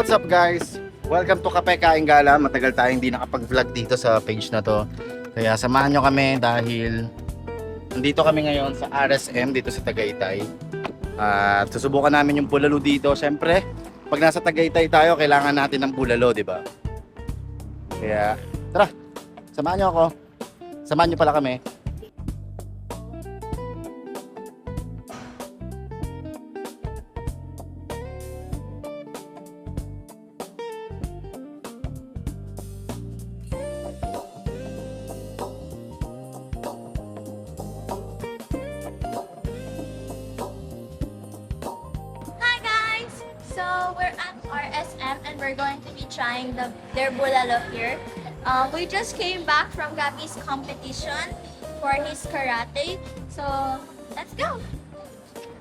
what's up guys? Welcome to Kape Kain Gala. Matagal tayong hindi nakapag-vlog dito sa page na to. Kaya samahan nyo kami dahil nandito kami ngayon sa RSM dito sa Tagaytay. At susubukan namin yung bulalo dito. Siyempre, pag nasa Tagaytay tayo, kailangan natin ng bulalo, di ba? Kaya, tara, samahan nyo ako. Samahan nyo pala kami. So we're at RSM and we're going to be trying their bulalo here. We just came back from Gabby's competition for his karate. So let's go!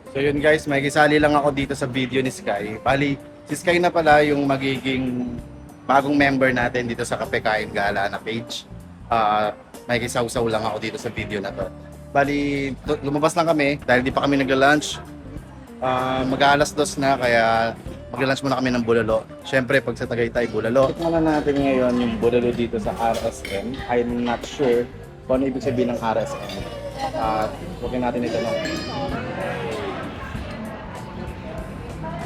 So yun guys, may kisali lang ako dito sa video ni Sky. Bali, si Sky na pala yung magiging bagong member natin dito sa Kape Kain Gala na page. May kisaw-saw lang ako dito sa video na to. Bali, lumabas lang kami dahil di pa kami nagla-lunch. Mag-aalas 2 na kaya mag-lunch muna kami ng bulalo. Siyempre, pag sa Tagaytay, bulalo. Tikman na natin ngayon yung bulalo dito sa RSM. I'm not sure kung ano ibig sabihin ng RSM. Huwag natin ito lang.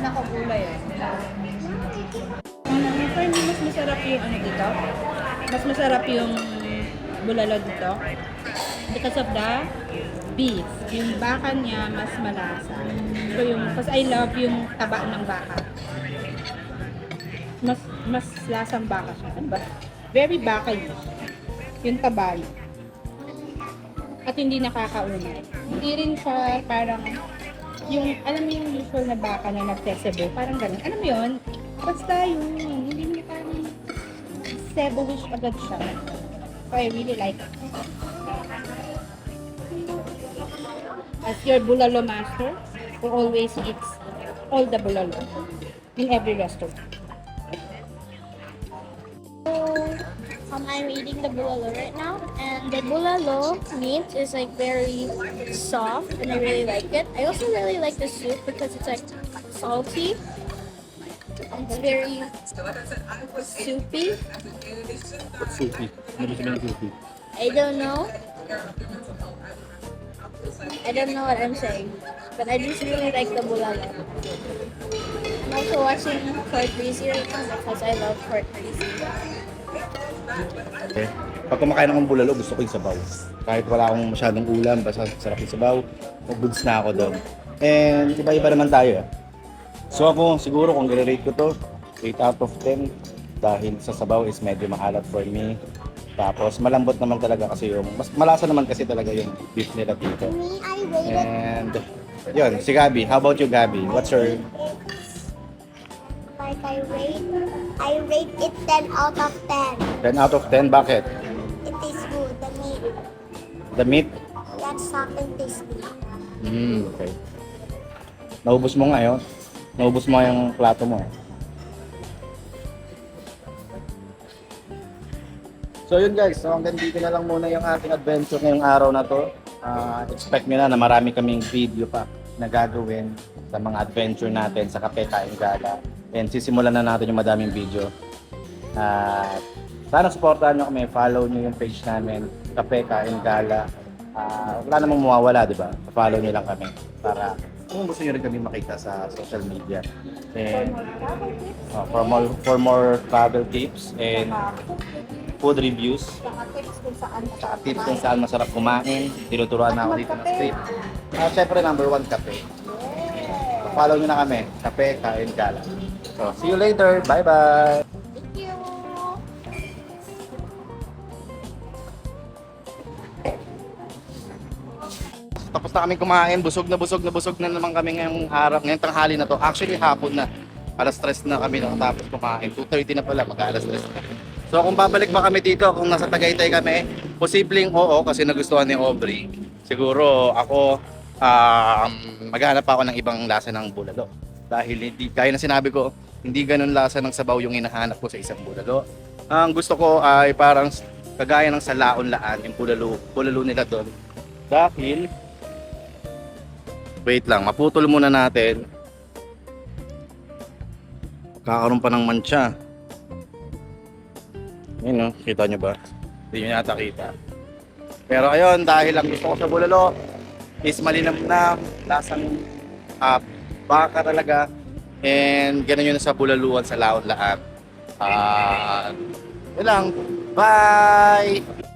Nakagulay eh. For me, mas masarap yung ano dito. Mas masarap yung bulalo dito. Because of the beef. Yung baka niya mas malasa. So yung, kasi I love yung taba ng baka. Mas lasang baka siya. Ano ba? Very baka yun. Yung taba niya. At hindi nakakaunay. Hindi rin siya parang yung, alam mo yung usual na baka na nagtesebo, parang ganun. Alam mo yun? Basta yung, hindi mo parang sebo-wish agad siya. So I really like it. As your bulalo master, who always eats all the bulalo in every restaurant. I'm eating the bulalo right now, and the bulalo meat is like very soft, and I really like it. I also really like the soup because it's like salty. It's very soupy. Suki. Ano ba sabihin ng suki? I don't know. I don't know what I'm saying, but I just really like the bulalo. I'm also watching Fort Breezy right now because I love Fort Breezy. Okay. Pag kumakain akong bulalo, gusto ko yung sabaw. Kahit wala akong masyadong ulam, basta sarap yung sabaw, mag-goods na ako doon. And iba-iba naman tayo. So ako, siguro kung i-rate ko to, 8 out of 10. Dahil sa sabaw is medyo maalat for me. Tapos malambot naman talaga kasi yung, mas malasa naman kasi talaga yung beef nila dito. Me, I rated And yun, si Gabby. How about you, Gabby? What's your... like I rate it 10 out of 10. 10 out of 10? Bakit? It tastes good. The meat, The meat? that's soft and tasty. Okay. Naubos mo nga yun. Naubos mo yung plato mo. So yun guys, so hanggang dito na lang muna yung ating adventure ngayong araw na to. Expect nyo na marami kaming video pa na gagawin sa mga adventure natin sa Kape Kain Gala. And sisimulan na natin yung madaming video. Sana supportahan nyo kami, follow nyo yung page namin, Kape Kain Gala. Wala namang mawawala, di ba? Follow nyo lang kami para kung gusto nyo rin kami makita sa social media. And for more travel tips and food reviews, saka tips kung saan masarap kumain, tinuturuan na ako dito na street. Siyempre, number 1, kape. So, follow nyo na kami, Kape Kain Gala. So, see you later. Bye-bye! Thank you. Tapos na kami kumain, busog na naman kami ngayong araw, ngayong tanghali na to. Actually, hapon na. Alas 3 na kami nakatapos kumain. 2:30 na pala, mag-alas 3 na. So kung babalik ba kami dito, kung nasa Tagaytay kami, posibleng oo kasi nagustuhan ni Aubrey. Siguro ako, maghanap pa ako ng ibang lasa ng bulalo. Dahil hindi, gaya na sinabi ko, hindi ganun lasa ng sabaw yung hinahanap ko sa isang bulalo. Ang gusto ko ay parang kagaya ng sa Laon-Laan, yung bulalo nila doon. Dahil, wait lang, maputol muna natin. Kakaroon pa ng mancha. Yun, no? Kita nyo ba? Hindi nyo yata kita. Pero ayun, dahil ang gusto ko sa bulalo is malinamnam, lasang baka talaga. And ganun yun sa bulaluan sa laon lahat. Yun lang. Bye!